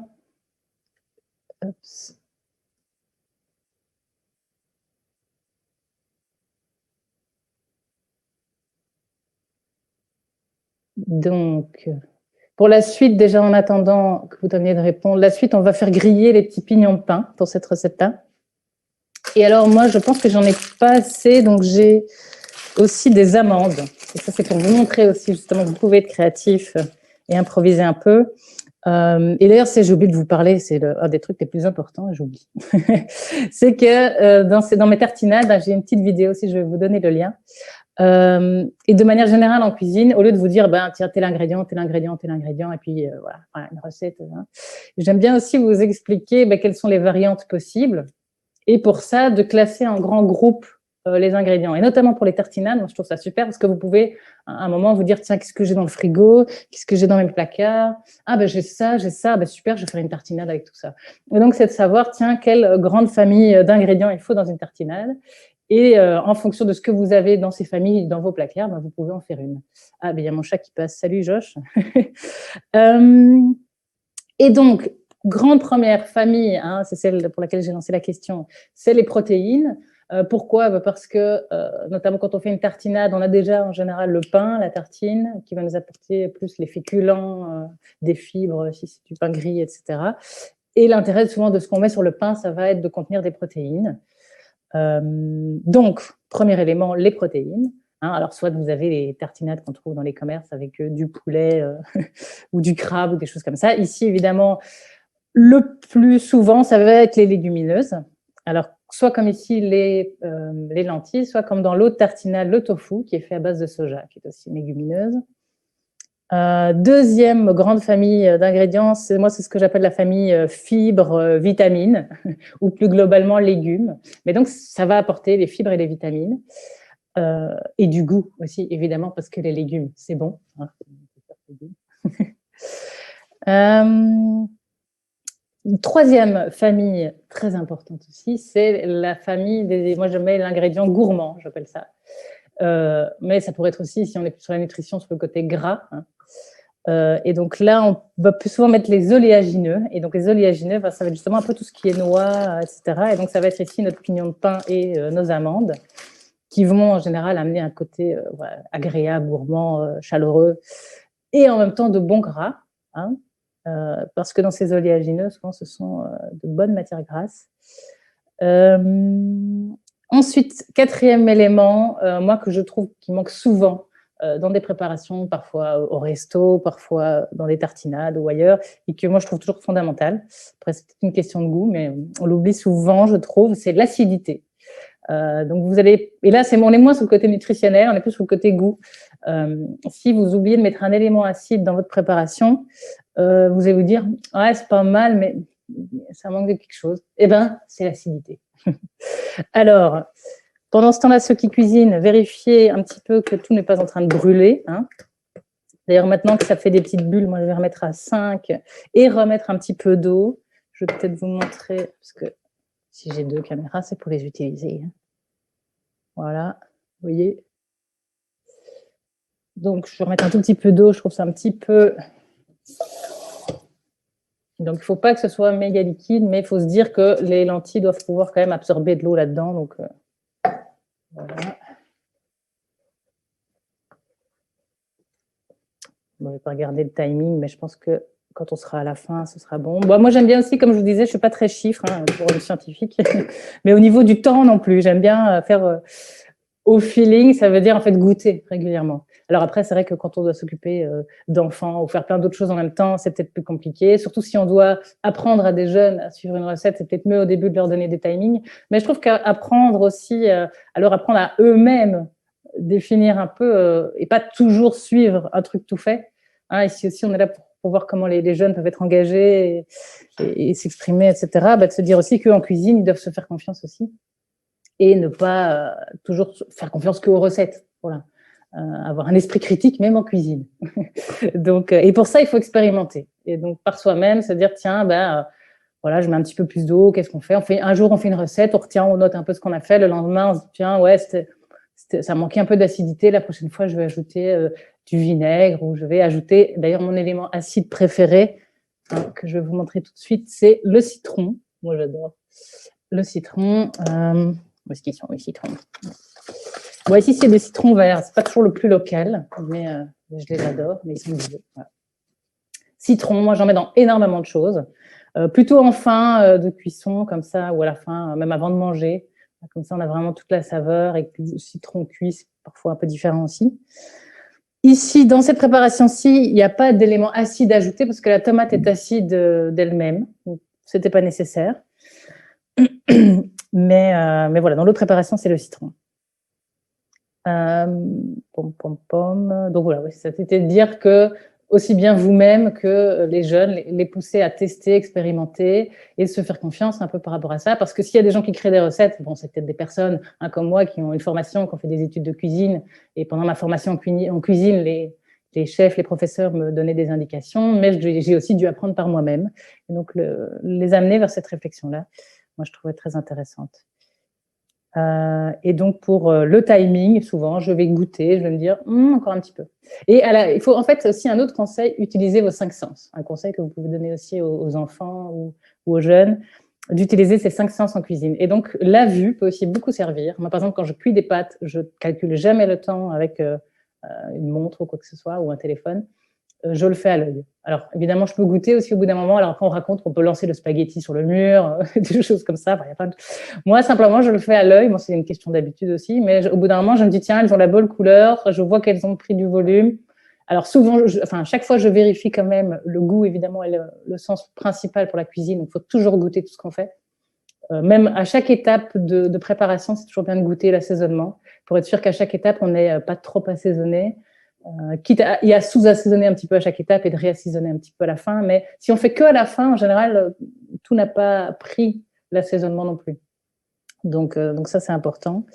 Oups. Donc, pour la suite, déjà en attendant que vous terminiez de répondre, la suite, on va faire griller les petits pignons de pain pour cette recette-là. Et alors, moi, je pense que j'en ai pas assez, donc j'ai aussi des amandes. Et ça, c'est pour vous montrer aussi, justement, que vous pouvez être créatif et improviser un peu. Et d'ailleurs, j'ai oublié de vous parler, c'est un des trucs les plus importants, et j'oublie. C'est que dans mes tartinades, j'ai une petite vidéo, si je vais vous donner le lien. Et de manière générale en cuisine, au lieu de vous dire tiens, tel ingrédient, et puis voilà, une recette, hein. J'aime bien aussi vous expliquer quelles sont les variantes possibles, et pour ça de classer en grands groupes les ingrédients, et notamment pour les tartinades. Moi, je trouve ça super parce que vous pouvez à un moment vous dire tiens, qu'est-ce que j'ai dans le frigo, qu'est-ce que j'ai dans mes placards, j'ai ça, super, je vais faire une tartinade avec tout ça. Et donc c'est de savoir tiens, quelle grande famille d'ingrédients il faut dans une tartinade. Et en fonction de ce que vous avez dans ces familles, dans vos placards, vous pouvez en faire une. Il y a mon chat qui passe. Salut Josh. Et donc, grande première famille, hein, c'est celle pour laquelle j'ai lancé la question, c'est les protéines. Pourquoi ? Parce que, notamment quand on fait une tartinade, on a déjà en général le pain, la tartine, qui va nous apporter plus les féculents, des fibres, si c'est du pain gris, etc. Et l'intérêt souvent de ce qu'on met sur le pain, ça va être de contenir des protéines. Donc, premier élément, les protéines. Hein, alors, soit vous avez les tartinades qu'on trouve dans les commerces avec du poulet ou du crabe ou des choses comme ça. Ici, évidemment, le plus souvent, ça va être les légumineuses. Alors, soit comme ici, les lentilles, soit comme dans l'autre tartinade, le tofu, qui est fait à base de soja, qui est aussi une légumineuse. Deuxième grande famille d'ingrédients, c'est ce que j'appelle la famille fibres, vitamines, ou plus globalement légumes. Mais donc, ça va apporter les fibres et les vitamines. Et du goût aussi, évidemment, parce que les légumes, c'est bon. Troisième famille très importante aussi, c'est la famille moi je mets l'ingrédient gourmand, j'appelle ça. Mais ça pourrait être aussi, si on est sur la nutrition, sur le côté gras, hein. Et donc là, on va plus souvent mettre les oléagineux. Et donc les oléagineux, ça va être justement un peu tout ce qui est noix, etc. Et donc ça va être ici notre pignon de pain et nos amandes, qui vont en général amener un côté agréable, gourmand, chaleureux, et en même temps de bon gras, hein, parce que dans ces oléagineux, souvent, ce sont de bonnes matières grasses. Ensuite, quatrième élément, moi que je trouve qui manque souvent dans des préparations, parfois au resto, parfois dans des tartinades ou ailleurs, et que moi je trouve toujours fondamental. Après, c'est une question de goût, mais on l'oublie souvent, je trouve, c'est l'acidité. Donc vous allez, et là on est moins sur le côté nutritionnel, on est plus sur le côté goût. Si vous oubliez de mettre un élément acide dans votre préparation, vous allez vous dire ouais, c'est pas mal, mais ça manque de quelque chose. Eh ben, c'est l'acidité. Alors, pendant ce temps-là, ceux qui cuisinent, vérifiez un petit peu que tout n'est pas en train de brûler, hein. D'ailleurs, maintenant que ça fait des petites bulles, moi je vais remettre à 5 et remettre un petit peu d'eau. Je vais peut-être vous montrer, parce que si j'ai 2 caméras, c'est pour les utiliser. Voilà, vous voyez. Donc, je vais remettre un tout petit peu d'eau, je trouve ça un petit peu... Donc, il ne faut pas que ce soit méga liquide, mais il faut se dire que les lentilles doivent pouvoir quand même absorber de l'eau là-dedans. Donc, voilà. Bon, je ne vais pas regarder le timing, mais je pense que quand on sera à la fin, ce sera bon. Bon, moi, j'aime bien aussi, comme je vous disais, je ne suis pas très chiffre pour le scientifique, mais au niveau du temps non plus. J'aime bien faire au feeling, ça veut dire en fait goûter régulièrement. Alors après, c'est vrai que quand on doit s'occuper d'enfants ou faire plein d'autres choses en même temps, c'est peut-être plus compliqué. Surtout si on doit apprendre à des jeunes à suivre une recette, c'est peut-être mieux au début de leur donner des timings. Mais je trouve qu'apprendre aussi, à leur apprendre à eux-mêmes définir un peu et pas toujours suivre un truc tout fait. Hein, ici aussi, on est là pour voir comment les jeunes peuvent être engagés et s'exprimer, etc. De se dire aussi qu'en cuisine, ils doivent se faire confiance aussi. et ne pas toujours faire confiance qu'aux recettes. Voilà. Avoir un esprit critique, même en cuisine. Donc, et pour ça, il faut expérimenter. Et donc, par soi-même, se dire, tiens, voilà, je mets un petit peu plus d'eau, qu'est-ce qu'on fait? Un jour, on fait une recette, on retient, on note un peu ce qu'on a fait. Le lendemain, on se dit, tiens, ouais, ça manquait un peu d'acidité. La prochaine fois, je vais ajouter du vinaigre ou je vais ajouter, d'ailleurs, mon élément acide préféré, que je vais vous montrer tout de suite, c'est le citron. Moi, j'adore le citron. Où est-ce qu'ils sont, les citrons? Bon, ici, c'est des citrons verts. C'est pas toujours le plus local, mais je les adore. Mais ils sont beaux. Voilà. Citron, moi, j'en mets dans énormément de choses. Plutôt en fin de cuisson, comme ça, ou à la fin, même avant de manger. Comme ça, on a vraiment toute la saveur. Et le citron cuit, c'est parfois un peu différent aussi. Ici, dans cette préparation-ci, il n'y a pas d'élément acide ajouté parce que la tomate est acide d'elle-même. Donc, ce n'était pas nécessaire. Mais voilà, dans l'autre préparation, c'est le citron. Donc voilà, oui, ça c'était de dire que aussi bien vous-même que les jeunes, les pousser à tester, expérimenter et se faire confiance un peu par rapport à ça. Parce que s'il y a des gens qui créent des recettes, bon, c'est peut-être des personnes comme moi qui ont une formation, qui ont fait des études de cuisine. Et pendant ma formation en cuisine, les chefs, les professeurs me donnaient des indications, mais j'ai aussi dû apprendre par moi-même. Et donc, les amener vers cette réflexion-là, moi, je trouvais très intéressante. Et donc, pour le timing, souvent, je vais goûter, je vais me dire, encore un petit peu. Et il faut en fait aussi un autre conseil, utiliser vos 5 sens. Un conseil que vous pouvez donner aussi aux enfants ou aux jeunes, d'utiliser ces 5 sens en cuisine. Et donc, la vue peut aussi beaucoup servir. Moi, par exemple, quand je cuis des pâtes, je ne calcule jamais le temps avec une montre ou quoi que ce soit, ou un téléphone. Je le fais à l'œil. Alors, évidemment, je peux goûter aussi au bout d'un moment. Alors, quand on raconte qu'on peut lancer le spaghetti sur le mur, des choses comme ça. Enfin, moi, simplement, je le fais à l'œil. Moi, c'est une question d'habitude aussi. Mais au bout d'un moment, je me dis, tiens, elles ont la bonne couleur. Je vois qu'elles ont pris du volume. Alors, souvent, chaque fois, je vérifie quand même le goût, évidemment, est le sens principal pour la cuisine. Donc, il faut toujours goûter tout ce qu'on fait. Même à chaque étape de préparation, c'est toujours bien de goûter l'assaisonnement pour être sûr qu'à chaque étape, on n'est pas trop assaisonné. Quitte à y a sous-assaisonner un petit peu à chaque étape et de réassaisonner un petit peu à la fin. Mais si on fait que à la fin, en général, tout n'a pas pris l'assaisonnement non plus. Donc ça, c'est important.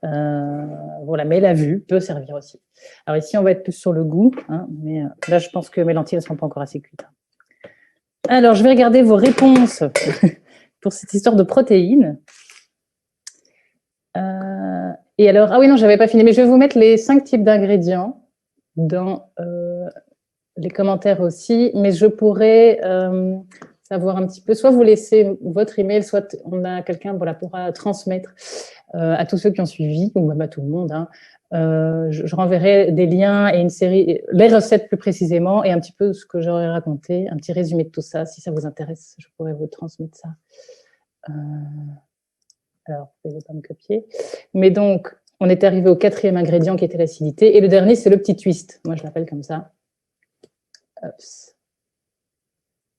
Voilà, mais la vue peut servir aussi. Alors ici, on va être plus sur le goût. Mais là, je pense que mes lentilles ne sont pas encore assez cuites. Alors, je vais regarder vos réponses pour cette histoire de protéines. Et alors, ah oui, non, je n'avais pas fini, mais je vais vous mettre les 5 types d'ingrédients dans les commentaires aussi, mais je pourrais savoir un petit peu, soit vous laissez votre email, soit on a quelqu'un pourra transmettre à tous ceux qui ont suivi, ou même à tout le monde. Je renverrai des liens et une série, les recettes plus précisément, et un petit peu ce que j'aurais raconté, un petit résumé de tout ça. Si ça vous intéresse, je pourrais vous transmettre ça. Alors, je ne vais pas me copier. Mais donc, on est arrivé au 4e ingrédient qui était l'acidité. Et le dernier, c'est le petit twist. Moi, je l'appelle comme ça. Ups.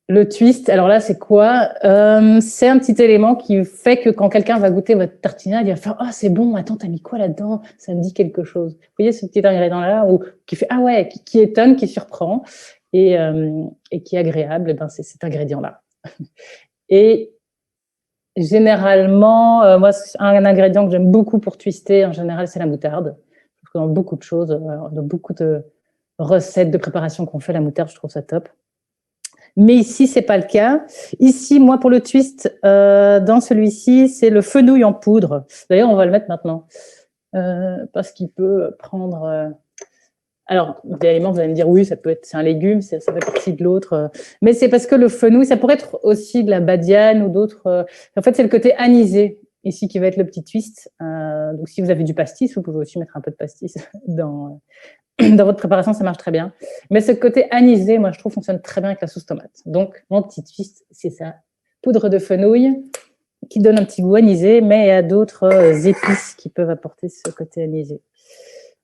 Le twist, alors là, c'est quoi? C'est un petit élément qui fait que quand quelqu'un va goûter votre tartinade, il va faire « Ah, c'est bon, attends, t'as mis quoi là-dedans? Ça me dit quelque chose. » Vous voyez ce petit ingrédient-là qui fait « Ah ouais », qui étonne, qui surprend et qui est agréable. Ben, c'est cet ingrédient-là. Et généralement, moi, un ingrédient que j'aime beaucoup pour twister, en général, c'est la moutarde. Parce que dans beaucoup de choses, dans beaucoup de recettes de préparation qu'on fait, la moutarde, je trouve ça top. Mais ici, c'est pas le cas. Ici, moi, pour le twist, dans celui-ci, c'est le fenouil en poudre. D'ailleurs, on va le mettre maintenant. Parce qu'il peut prendre... Alors, idéalement, vous allez me dire, oui, c'est un légume, ça fait partie de l'autre. Mais c'est parce que le fenouil, ça pourrait être aussi de la badiane ou d'autres. En fait, c'est le côté anisé, ici, qui va être le petit twist. Donc, si vous avez du pastis, vous pouvez aussi mettre un peu de pastis dans votre préparation, ça marche très bien. Mais ce côté anisé, moi, je trouve, fonctionne très bien avec la sauce tomate. Donc, mon petit twist, c'est ça. Poudre de fenouil qui donne un petit goût anisé, mais il y a d'autres épices qui peuvent apporter ce côté anisé.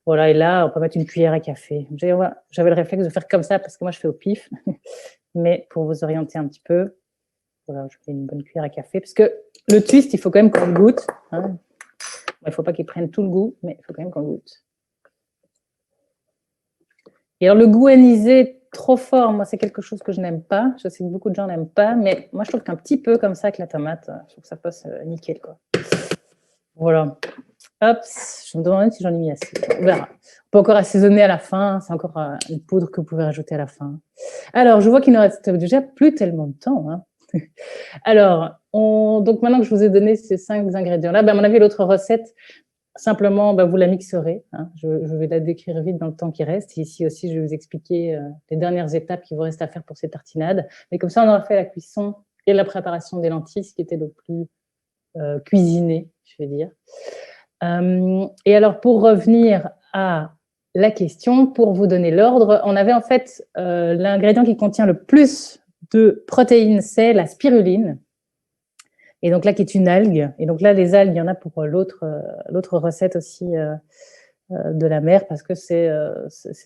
Voilà, et là, on peut mettre une cuillère à café. J'avais le réflexe de faire comme ça parce que moi, je fais au pif. Mais pour vous orienter un petit peu, voilà, je fais une bonne cuillère à café. Parce que le twist, il faut quand même qu'on le goûte. Il ne faut pas qu'il prenne tout le goût, mais il faut quand même qu'on le goûte. Et alors, le goût anisé trop fort, moi, c'est quelque chose que je n'aime pas. Je sais que beaucoup de gens n'aiment pas, mais moi, je trouve qu'un petit peu comme ça avec la tomate, je trouve que ça passe nickel, quoi. Voilà. Hop, je me demande si j'en ai mis assez. On verra. On peut encore assaisonner à la fin. C'est encore une poudre que vous pouvez rajouter à la fin. Alors, je vois qu'il ne reste déjà plus tellement de temps. Hein. Alors, donc maintenant que je vous ai donné ces 5 ingrédients-là, à mon avis, l'autre recette, simplement, vous la mixerez. Hein. Je vais la décrire vite dans le temps qui reste. Et ici aussi, je vais vous expliquer les dernières étapes qui vous restent à faire pour ces tartinades. Mais comme ça, on aura fait la cuisson et la préparation des lentilles, ce qui était le plus cuisiné, je vais dire. Et alors, pour revenir à la question, pour vous donner l'ordre, on avait en fait l'ingrédient qui contient le plus de protéines, c'est la spiruline. Et donc là, qui est une algue. Et donc là, les algues, il y en a pour l'autre recette aussi de la mer, parce que c'est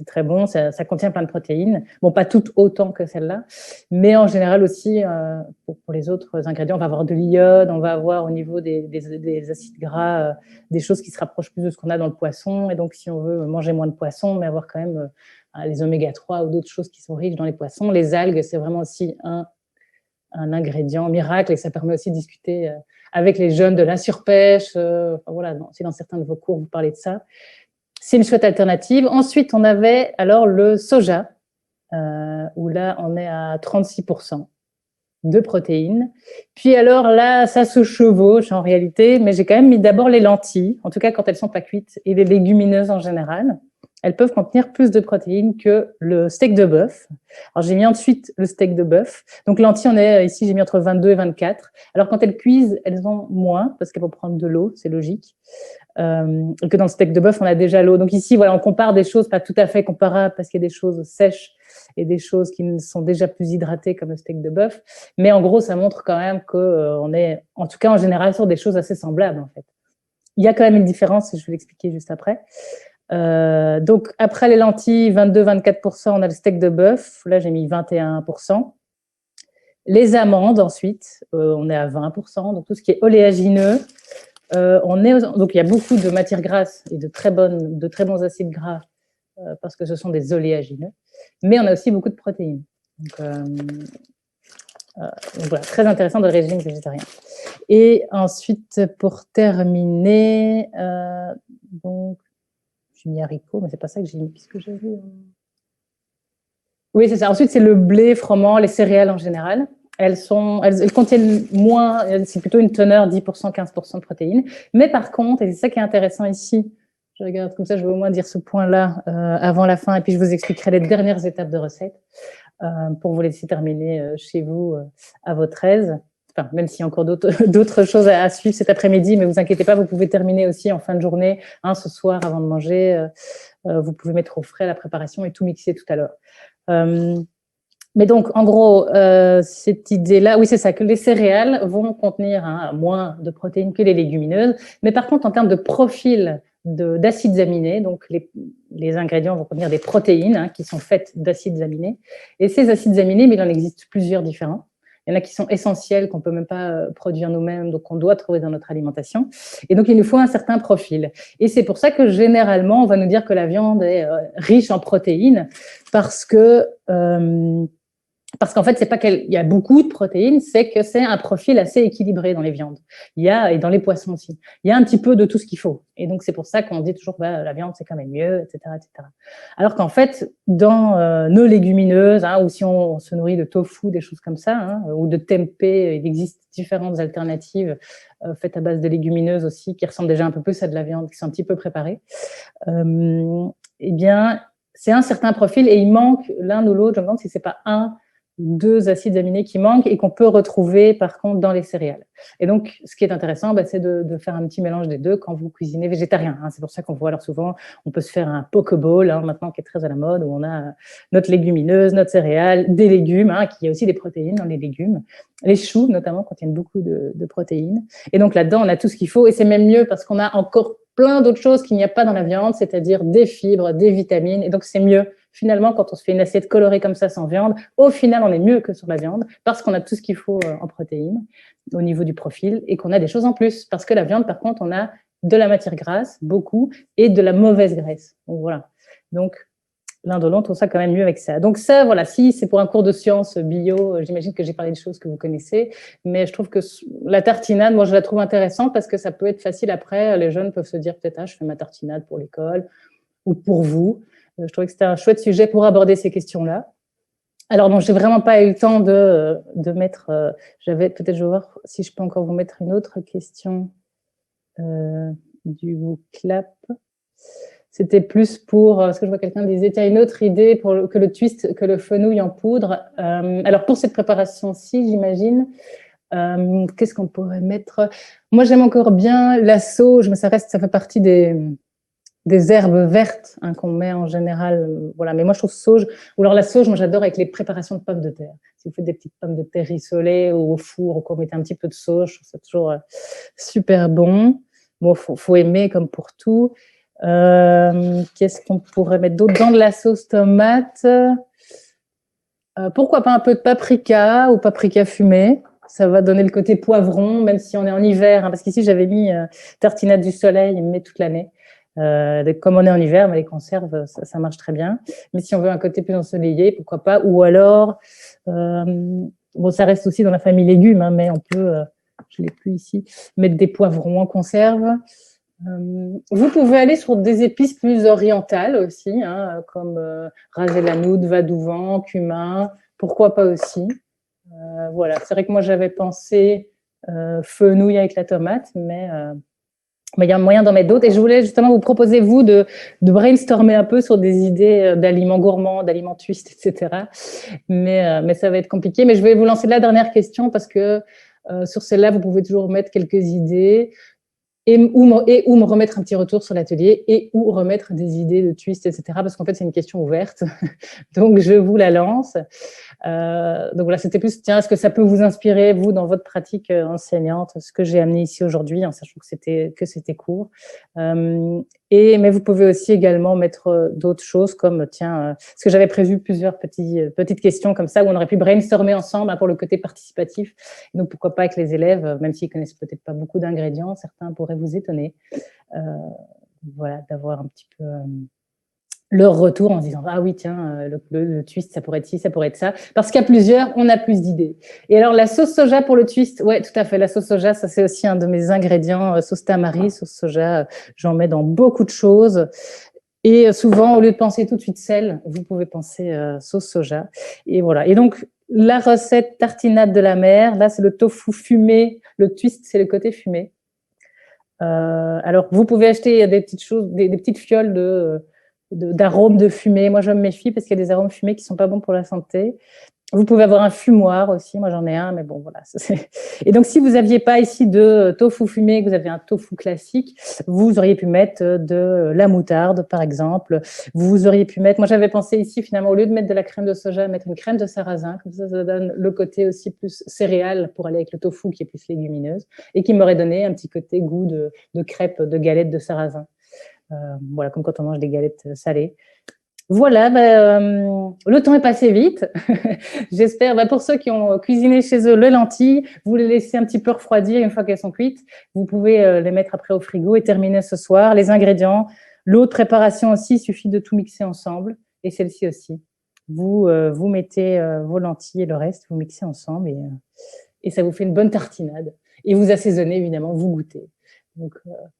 très bon, ça contient plein de protéines. Bon, pas toutes autant que celle-là, mais en général aussi, pour les autres ingrédients, on va avoir de l'iode, on va avoir au niveau des acides gras, des choses qui se rapprochent plus de ce qu'on a dans le poisson. Et donc, si on veut manger moins de poisson, mais avoir quand même les oméga 3 ou d'autres choses qui sont riches dans les poissons, les algues, c'est vraiment aussi un ingrédient miracle, et ça permet aussi de discuter avec les jeunes de la surpêche. Voilà, si dans certains de vos cours, vous parlez de ça. C'est une chouette alternative. Ensuite, on avait alors le soja, où là, on est à 36% de protéines. Puis alors là, ça se chevauche en réalité, mais j'ai quand même mis d'abord les lentilles, en tout cas quand elles ne sont pas cuites, et les légumineuses en général. Elles peuvent contenir plus de protéines que le steak de bœuf. Alors, j'ai mis ensuite le steak de bœuf. Donc, lentilles, ici, j'ai mis entre 22 et 24. Alors, quand elles cuisent, elles ont moins, parce qu'elles vont prendre de l'eau, c'est logique. Et que dans le steak de bœuf, on a déjà l'eau. Donc, ici, voilà, on compare des choses pas tout à fait comparables, parce qu'il y a des choses sèches et des choses qui sont déjà plus hydratées, comme le steak de bœuf. Mais en gros, ça montre quand même qu'on est, en tout cas, en général, sur des choses assez semblables, en fait. Il y a quand même une différence, et je vais l'expliquer juste après. Donc, après les lentilles, 22-24%, on a le steak de bœuf. Là, j'ai mis 21%. Les amandes, ensuite, on est à 20%. Donc, tout ce qui est oléagineux. Donc, il y a beaucoup de matières grasses et de très bons acides gras parce que ce sont des oléagineux. Mais on a aussi beaucoup de protéines. Donc voilà, très intéressant de régime végétarien. Et ensuite, pour terminer, donc, j'ai mis haricots, mais c'est pas ça que j'ai mis. Qu'est-ce que j'ai vu? Oui, c'est ça. Ensuite, c'est le blé, froment, les céréales en général. Elles contiennent moins, c'est plutôt une teneur 10%, 15% de protéines. Mais par contre, et c'est ça qui est intéressant ici, je regarde comme ça, je vais au moins dire ce point-là avant la fin, et puis je vous expliquerai les dernières étapes de recette pour vous laisser terminer chez vous à votre aise. Enfin, même s'il y a encore d'autres choses à suivre cet après-midi, mais vous inquiétez pas, vous pouvez terminer aussi en fin de journée, ce soir avant de manger. Vous pouvez mettre au frais la préparation et tout mixer tout à l'heure. Mais donc, en gros, cette idée-là, oui, c'est ça, que les céréales vont contenir moins de protéines que les légumineuses. Mais par contre, en termes de profil d'acides aminés, donc les ingrédients vont contenir des protéines qui sont faites d'acides aminés. Et ces acides aminés, mais il en existe plusieurs différents. Il y en a qui sont essentiels, qu'on ne peut même pas produire nous-mêmes, donc qu'on doit trouver dans notre alimentation. Et donc, il nous faut un certain profil. Et c'est pour ça que, généralement, on va nous dire que la viande est riche en protéines, parce qu'en fait, c'est pas qu'il y a beaucoup de protéines, c'est que c'est un profil assez équilibré dans les viandes. Et dans les poissons aussi. Il y a un petit peu de tout ce qu'il faut. Et donc, c'est pour ça qu'on dit toujours, la viande, c'est quand même mieux, etc., etc. Alors qu'en fait, dans nos légumineuses, ou si on se nourrit de tofu, des choses comme ça, ou de tempeh, il existe différentes alternatives faites à base de légumineuses aussi, qui ressemblent déjà un peu plus à de la viande, qui sont un petit peu préparées. Eh bien, c'est un certain profil et il manque l'un ou l'autre. Je me demande si c'est pas un, deux acides aminés qui manquent et qu'on peut retrouver par contre dans les céréales. Et donc, ce qui est intéressant, c'est de faire un petit mélange des deux quand vous cuisinez végétarien. C'est pour ça qu'on voit alors souvent, on peut se faire un poke bowl maintenant qui est très à la mode, où on a notre légumineuse, notre céréale, des légumes, qui a aussi des protéines dans les légumes. Les choux notamment contiennent beaucoup de protéines. Et donc là-dedans, on a tout ce qu'il faut et c'est même mieux parce qu'on a encore plein d'autres choses qu'il n'y a pas dans la viande, c'est-à-dire des fibres, des vitamines. Et donc, c'est mieux. Finalement, quand on se fait une assiette colorée comme ça sans viande, au final, on est mieux que sur la viande parce qu'on a tout ce qu'il faut en protéines au niveau du profil et qu'on a des choses en plus. Parce que la viande, par contre, on a de la matière grasse, beaucoup, et de la mauvaise graisse. Donc, voilà. Donc, l'indolent trouve ça quand même mieux avec ça. Donc ça, voilà, si c'est pour un cours de sciences bio, j'imagine que j'ai parlé de choses que vous connaissez, mais je trouve que la tartinade, moi, je la trouve intéressante parce que ça peut être facile après. Les jeunes peuvent se dire peut-être, ah, je fais ma tartinade pour l'école ou pour vous. Je trouvais que c'était un chouette sujet pour aborder ces questions-là. Alors, bon, j'ai vraiment pas eu le temps de mettre… peut-être, je vais voir si je peux encore vous mettre une autre question du WooClap. C'était plus pour… Parce que je vois quelqu'un disait, tiens, une autre idée pour que le twist, que le fenouil en poudre. Alors, pour cette préparation-ci, j'imagine, qu'est-ce qu'on pourrait mettre? Moi, j'aime encore bien la sauge, mais ça fait partie des herbes vertes qu'on met en général, voilà. Mais moi, je trouve sauge, ou alors la sauge, moi, j'adore avec les préparations de pommes de terre. Si vous faites des petites pommes de terre rissolées ou au four, ou qu'on mette un petit peu de sauge, je trouve ça toujours super bon. Bon, faut aimer comme pour tout. Qu'est-ce qu'on pourrait mettre d'autre dans de la sauce tomate? Pourquoi pas un peu de paprika ou paprika fumé? Ça va donner le côté poivron, même si on est en hiver, parce qu'ici, j'avais mis tartinade du soleil, mais toute l'année. Comme on est en hiver, mais les conserves, ça marche très bien. Mais si on veut un côté plus ensoleillé, pourquoi pas. Ou alors, bon, ça reste aussi dans la famille légumes, mais on peut, je ne l'ai plus ici, mettre des poivrons en conserve. Vous pouvez aller sur des épices plus orientales aussi, comme ras el hanout, vadouvan, cumin, pourquoi pas aussi. Voilà, c'est vrai que moi j'avais pensé fenouil avec la tomate, mais il y a moyen d'en mettre d'autres. Et je voulais justement vous proposer, vous, de brainstormer un peu sur des idées d'aliments gourmands, d'aliments twist, etc. Mais ça va être compliqué. Mais je vais vous lancer la dernière question parce que sur celle-là, vous pouvez toujours mettre quelques idées ou me remettre un petit retour sur l'atelier et ou remettre des idées de twist, etc. Parce qu'en fait, c'est une question ouverte. Donc, je vous la lance. Donc voilà, c'était plus, tiens, est-ce que ça peut vous inspirer, vous, dans votre pratique enseignante, ce que j'ai amené ici aujourd'hui, en sachant que c'était court. Mais vous pouvez aussi également mettre d'autres choses comme, tiens, parce que j'avais prévu plusieurs petites questions comme ça, où on aurait pu brainstormer ensemble pour le côté participatif. Et donc, pourquoi pas avec les élèves, même s'ils connaissent peut-être pas beaucoup d'ingrédients, certains pourraient vous étonner. Voilà, d'avoir un petit peu… leur retour en se disant « Ah oui, tiens, le twist, ça pourrait être ci, ça pourrait être ça. » Parce qu'à plusieurs, on a plus d'idées. Et alors, la sauce soja pour le twist, ouais, tout à fait. La sauce soja, ça, c'est aussi un de mes ingrédients. Sauce tamari, sauce soja, j'en mets dans beaucoup de choses. Et souvent, au lieu de penser tout de suite sel, vous pouvez penser sauce soja. Et voilà. Et donc, la recette tartinade de la mer, là, c'est le tofu fumé. Le twist, c'est le côté fumé. Alors, vous pouvez acheter des petites choses, des petites fioles d'arômes de fumée. Moi, je me méfie parce qu'il y a des arômes fumés qui ne sont pas bons pour la santé. Vous pouvez avoir un fumoir aussi. Moi, j'en ai un, mais bon, voilà. Et donc, si vous n'aviez pas ici de tofu fumé, que vous avez un tofu classique, vous auriez pu mettre de la moutarde, par exemple. Vous auriez pu mettre… Moi, j'avais pensé ici, finalement, au lieu de mettre de la crème de soja, mettre une crème de sarrasin. Comme ça donne le côté aussi plus céréal pour aller avec le tofu qui est plus légumineuse et qui m'aurait donné un petit côté goût de crêpes, de galettes de sarrasin. Voilà, comme quand on mange des galettes salées. Voilà, le temps est passé vite. J'espère, pour ceux qui ont cuisiné chez eux les lentilles, vous les laissez un petit peu refroidir une fois qu'elles sont cuites. Vous pouvez les mettre après au frigo et terminer ce soir. Les ingrédients, l'eau de préparation aussi, il suffit de tout mixer ensemble. Et celle-ci aussi. Vous mettez vos lentilles et le reste, vous mixez ensemble et ça vous fait une bonne tartinade. Et vous assaisonnez, évidemment, vous goûtez. Donc,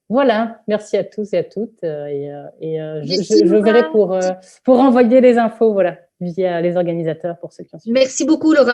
voilà, merci à tous et à toutes. Je verrai pour envoyer les infos, voilà, via les organisateurs pour ceux qui en suivent. Merci beaucoup, Laura.